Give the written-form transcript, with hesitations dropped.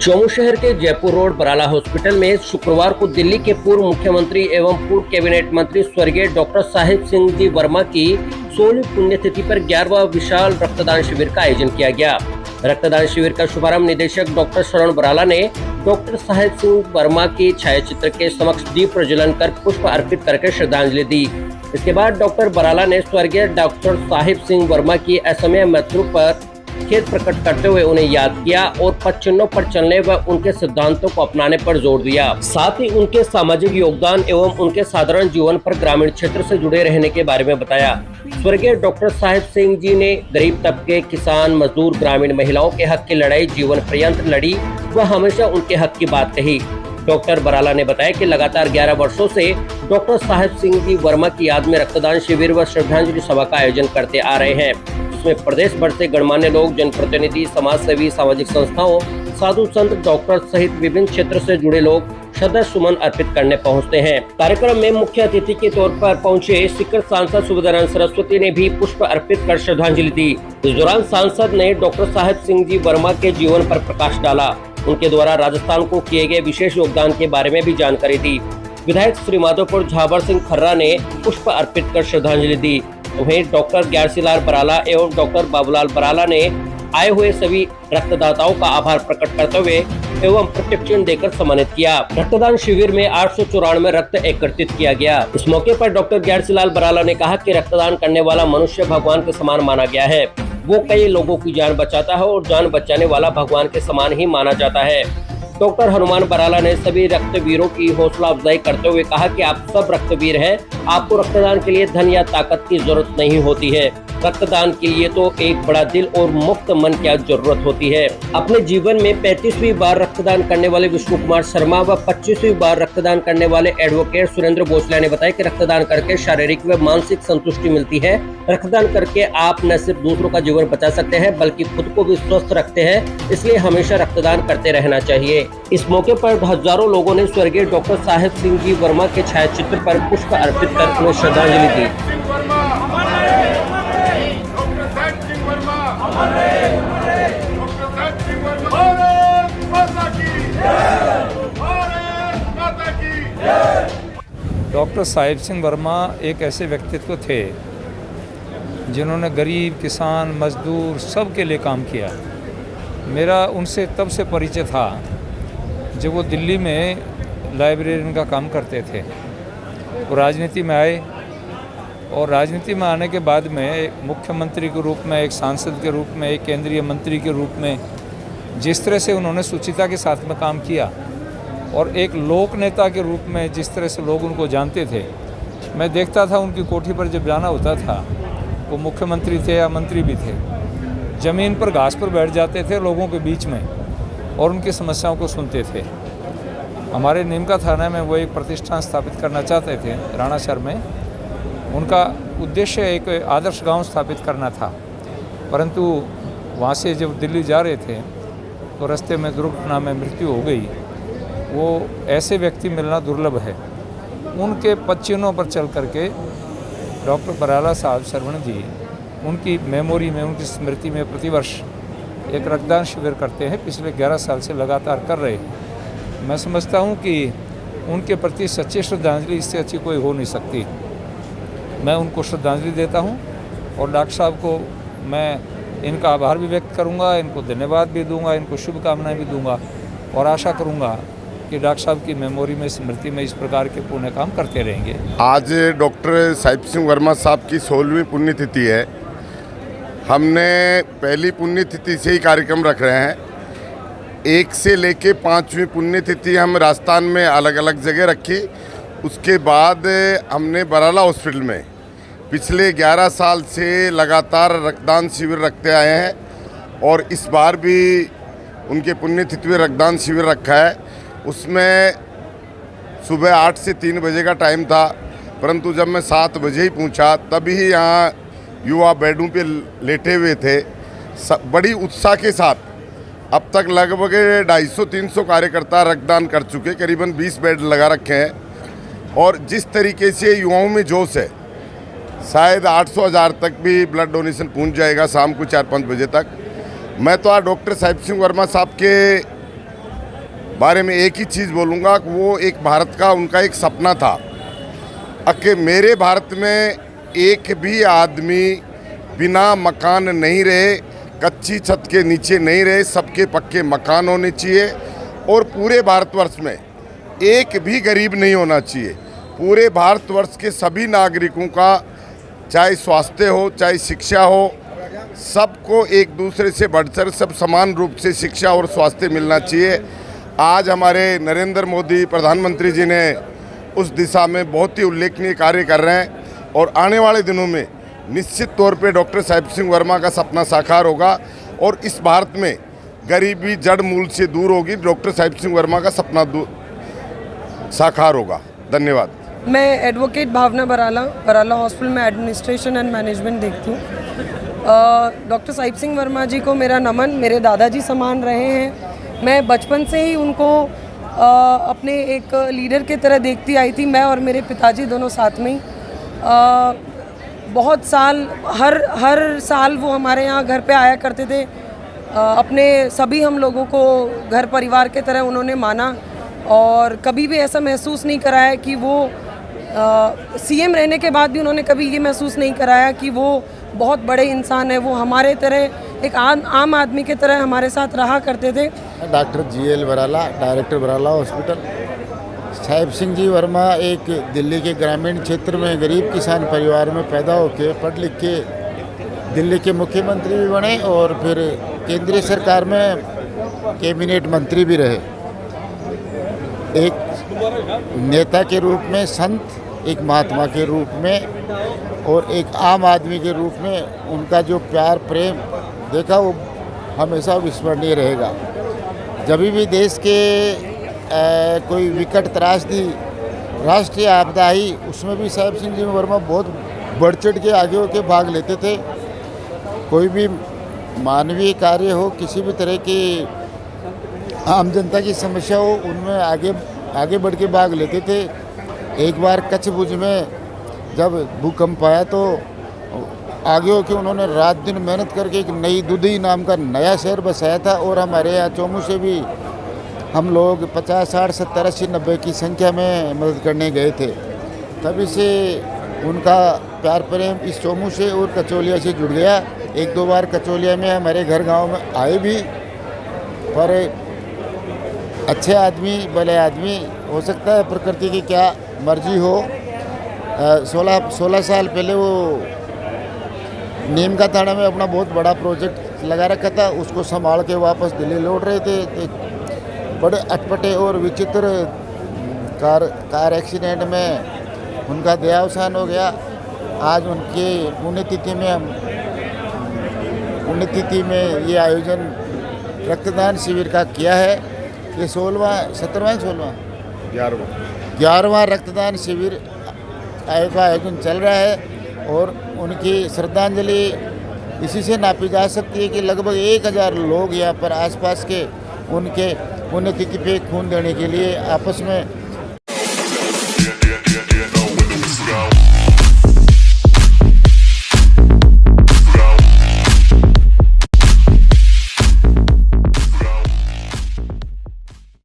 जम्मू शहर के Jaipur road Barala hospital में शुक्रवार को दिल्ली के पूर्व मुख्यमंत्री एवं पूर्व कैबिनेट मंत्री स्वर्गीय डॉक्टर साहिब सिंह जी वर्मा की 16वीं पुण्यतिथि पर 11वां विशाल रक्तदान शिविर का आयोजन किया गया। रक्तदान शिविर का शुभारंभ निदेशक डॉक्टर शरण बराला ने डॉक्टर साहिब सिंह वर्मा की छायाचित्र के समक्ष दीप प्रज्वलन कर पुष्प अर्पित करके श्रद्धांजलि दी। इसके बाद डॉक्टर बराला ने स्वर्गीय डॉक्टर साहिब सिंह वर्मा की असमय मृत्यु पर खेद प्रकट करते हुए उन्हें याद किया और पथ चिन्हों पर चलने व उनके सिद्धांतों को अपनाने पर जोर दिया। साथ ही उनके सामाजिक योगदान एवं उनके साधारण जीवन पर ग्रामीण क्षेत्र से जुड़े रहने के बारे में बताया। स्वर्गीय डॉक्टर साहिब सिंह जी ने गरीब तबके, किसान, मजदूर, ग्रामीण महिलाओं के हक की लड़ाई जीवन पर्यंत लड़ी व हमेशा उनके हक की बात कही। डॉक्टर बराला ने बताया कि लगातार 11 वर्षों से डॉक्टर साहिब सिंह जी वर्मा की याद में रक्तदान शिविर व श्रद्धांजलि सभा का आयोजन करते आ रहे हैं। इसमें प्रदेश भर से गणमान्य लोग, जनप्रतिनिधि, समाज सेवी, सामाजिक संस्थाओं, साधु संत, डॉक्टर सहित विभिन्न क्षेत्र से जुड़े लोग श्रद्धा सुमन अर्पित करने पहुंचते हैं। कार्यक्रम में मुख्य अतिथि के तौर पर पहुंचे सीकर सांसद सुविधानंद सरस्वती ने भी पुष्प अर्पित कर श्रद्धांजलि दी। इस दौरान सांसद ने डॉक्टर साहिब सिंह जी वर्मा के जीवन पर प्रकाश डाला। उनके द्वारा राजस्थान को किए गए विशेष योगदान के बारे में भी जानकारी दी। विधायक श्री माधोपुर झाबर सिंह खर्रा ने पुष्प अर्पित कर श्रद्धांजलि दी। वहीं डॉक्टर ग्यारसीलाल बराला एवं डॉक्टर बाबूलाल बराला ने आए हुए सभी रक्तदाताओं का आभार प्रकट करते हुए एवं प्रतीक चिन्ह देकर सम्मानित किया। रक्तदान शिविर में 894 रक्त एकत्रित किया गया। इस मौके पर डॉक्टर ग्यारसीलाल बराला ने कहा कि रक्तदान करने वाला मनुष्य भगवान के समान माना गया है। वो कई लोगों की जान बचाता है और जान बचाने वाला भगवान के समान ही माना जाता है। डॉक्टर हनुमान बराला ने सभी रक्तवीरों की हौसला अफजाई करते हुए कहा कि आप सब रक्तवीर हैं। आपको रक्तदान के लिए धन या ताकत की जरूरत नहीं होती है। रक्तदान के लिए तो एक बड़ा दिल और मुक्त मन की जरूरत होती है। अपने जीवन में 35वीं बार रक्तदान करने वाले विष्णु कुमार शर्मा व 25वीं बार रक्तदान करने वाले एडवोकेट सुरेंद्र भोसले ने बताया कि रक्तदान करके शारीरिक व मानसिक संतुष्टि मिलती है। रक्तदान करके आप न सिर्फ दूसरों का जीवन बचा सकते हैं बल्कि खुद को भी स्वस्थ रखते हैं, इसलिए हमेशा रक्तदान करते रहना चाहिए। इस मौके पर हजारों लोगों ने स्वर्गीय डॉक्टर साहिब सिंह जी वर्मा के छायाचित्र पर पुष्प अर्पित कर उन्हें श्रद्धांजलि दी। डॉक्टर साहिब सिंह वर्मा एक ऐसे व्यक्तित्व थे जिन्होंने गरीब, किसान, मजदूर सब के लिए काम किया। मेरा उनसे तब से परिचय था जब वो दिल्ली में लाइब्रेरियन का काम करते थे। वो राजनीति में आए और राजनीति में आने के बाद में एक मुख्यमंत्री के रूप में, एक सांसद के रूप में, एक केंद्रीय मंत्री के रूप में जिस तरह से उन्होंने सुचिता के साथ में काम किया और एक लोक नेता के रूप में जिस तरह से लोग उनको जानते थे, मैं देखता था उनकी कोठी पर जब जाना होता था, वो मुख्यमंत्री थे या मंत्री भी थे, ज़मीन पर घास पर बैठ जाते थे लोगों के बीच में और उनकी समस्याओं को सुनते थे। हमारे नीमका थाना में वो एक प्रतिष्ठान स्थापित करना चाहते थे राणा शहर में। उनका उद्देश्य एक आदर्श गांव स्थापित करना था, परंतु वहाँ से जब दिल्ली जा रहे थे तो रास्ते में दुर्घटना में मृत्यु हो गई। वो ऐसे व्यक्ति मिलना दुर्लभ है। उनके पद चिन्हों पर चल करके डॉक्टर बराला साहब सरवण जी उनकी मेमोरी में, उनकी स्मृति में प्रतिवर्ष एक रक्तदान शिविर करते हैं। पिछले 11 साल से लगातार कर रहे हैं। मैं समझता हूँ कि उनके प्रति सच्ची श्रद्धांजलि इससे अच्छी कोई हो नहीं सकती। मैं उनको श्रद्धांजलि देता हूँ और डॉक्टर साहब को मैं इनका आभार भी व्यक्त करूँगा, इनको धन्यवाद भी दूँगा, इनको शुभकामनाएँ भी दूँगा और आशा करूँगा कि डॉक्टर साहब की मेमोरी में, स्मृति में इस प्रकार के पुण्य काम करते रहेंगे। आज डॉक्टर साहिब सिंह वर्मा साहब की 16वीं पुण्यतिथि है। हमने पहली पुण्यतिथि से ही कार्यक्रम रख रहे हैं। 1 से लेके 5वीं पुण्यतिथि हम राजस्थान में अलग अलग जगह रखी। उसके बाद हमने बराला हॉस्पिटल में पिछले 11 साल से लगातार रक्तदान शिविर रखते आए हैं और इस बार भी उनके पुण्यतिथि में रक्तदान शिविर रखा है। उसमें सुबह 8 से 3 बजे का टाइम था, परंतु जब मैं 7 बजे ही पहुंचा तभी यहाँ युवा बेडों पे लेटे हुए थे। बड़ी उत्साह के साथ अब तक लगभग 250-300 कार्यकर्ता रक्तदान कर चुके, करीबन 20 बेड लगा रखे हैं और जिस तरीके से युवाओं में जोश है, शायद 800-1000 तक भी ब्लड डोनेशन पहुंच जाएगा शाम को 4-5 बजे तक। मैं तो आज डॉक्टर साहिब सिंह वर्मा साहब के बारे में एक ही चीज़ बोलूँगा कि वो एक भारत का उनका एक सपना था कि मेरे भारत में एक भी आदमी बिना मकान नहीं रहे, कच्ची छत के नीचे नहीं रहे, सबके पक्के मकान होने चाहिए और पूरे भारतवर्ष में एक भी गरीब नहीं होना चाहिए। पूरे भारतवर्ष के सभी नागरिकों का चाहे स्वास्थ्य हो चाहे शिक्षा हो, सबको एक दूसरे से बढ़कर सब समान रूप से शिक्षा और स्वास्थ्य मिलना चाहिए। आज हमारे नरेंद्र मोदी प्रधानमंत्री जी ने उस दिशा में बहुत ही उल्लेखनीय कार्य कर रहे हैं और आने वाले दिनों में निश्चित तौर पे डॉक्टर साहिब सिंह वर्मा का सपना साकार होगा और इस भारत में गरीबी जड़ मूल से दूर होगी। डॉक्टर साहिब सिंह वर्मा का सपना साकार होगा। धन्यवाद। मैं एडवोकेट भावना बराला हॉस्पिटल में एडमिनिस्ट्रेशन एंड मैनेजमेंट देखती हूँ। डॉक्टर साहिब सिंह वर्मा जी को मेरा नमन, मेरे दादाजी समान रहे हैं। मैं बचपन से ही उनको अपने एक लीडर की तरह देखती आई थी। मैं और मेरे पिताजी दोनों साथ में ही बहुत साल हर साल वो हमारे यहाँ घर पे आया करते थे। अपने सभी हम लोगों को घर परिवार के तरह उन्होंने माना और कभी भी ऐसा महसूस नहीं कराया कि वो सीएम रहने के बाद भी उन्होंने कभी ये महसूस नहीं कराया कि वो बहुत बड़े इंसान है। वो हमारे तरह एक आम आदमी के तरह हमारे साथ रहा करते थे। Doctor GL Barala, director Barala hospital. Sahib Singh ji Verma एक दिल्ली के ग्रामीण क्षेत्र में गरीब किसान परिवार में पैदा होकर पढ़ लिख के दिल्ली के मुख्यमंत्री भी बने और फिर केंद्रीय सरकार में कैबिनेट मंत्री भी रहे। एक नेता के रूप में, संत, एक महात्मा के रूप में और एक आम आदमी के रूप में उनका जो प्यार प्रेम देखा वो हमेशा विस्मरणीय रहेगा। जब भी देश के कोई विकट त्रासदी, राष्ट्रीय आपदा आई, उसमें भी साहिब सिंह जी वर्मा बहुत बढ़ चढ़ के आगे होकर भाग लेते थे। कोई भी मानवीय कार्य हो, किसी भी तरह की आम जनता की समस्या हो, उनमें आगे बढ़ के भाग लेते थे। एक बार कच्छ भुज में जब भूकंप आया तो आगे होकर उन्होंने रात दिन मेहनत करके एक नई दुधई नाम का नया शहर बसाया था और हमारे यहाँ चोमू से भी हम लोग 50, 60, 70, 80, 90 की संख्या में मदद करने गए थे। तभी से उनका प्यार प्रेम इस चोमू से और कचौलिया से जुड़ गया। एक दो बार कचौलिया में हमारे घर गांव में आए भी, पर अच्छे आदमी, भले आदमी, हो सकता है प्रकृति की क्या मर्जी हो। 16 साल पहले वो नीम का थाना में अपना बहुत बड़ा प्रोजेक्ट लगा रखा था, उसको संभाल के वापस दिल्ली लौट रहे थे। एक बड़े अटपटे और विचित्र कार एक्सीडेंट में उनका देहावसान हो गया। आज उनके पुण्यतिथि में ये आयोजन रक्तदान शिविर का किया है। ये 11वां रक्तदान शिविर का आयोजन चल रहा है और उनकी श्रद्धांजलि इसी से नापी जा सकती है कि लगभग 1000 लोग यहाँ पर आसपास के उनके पुण्यतिथि पे खून देने के लिए आपस में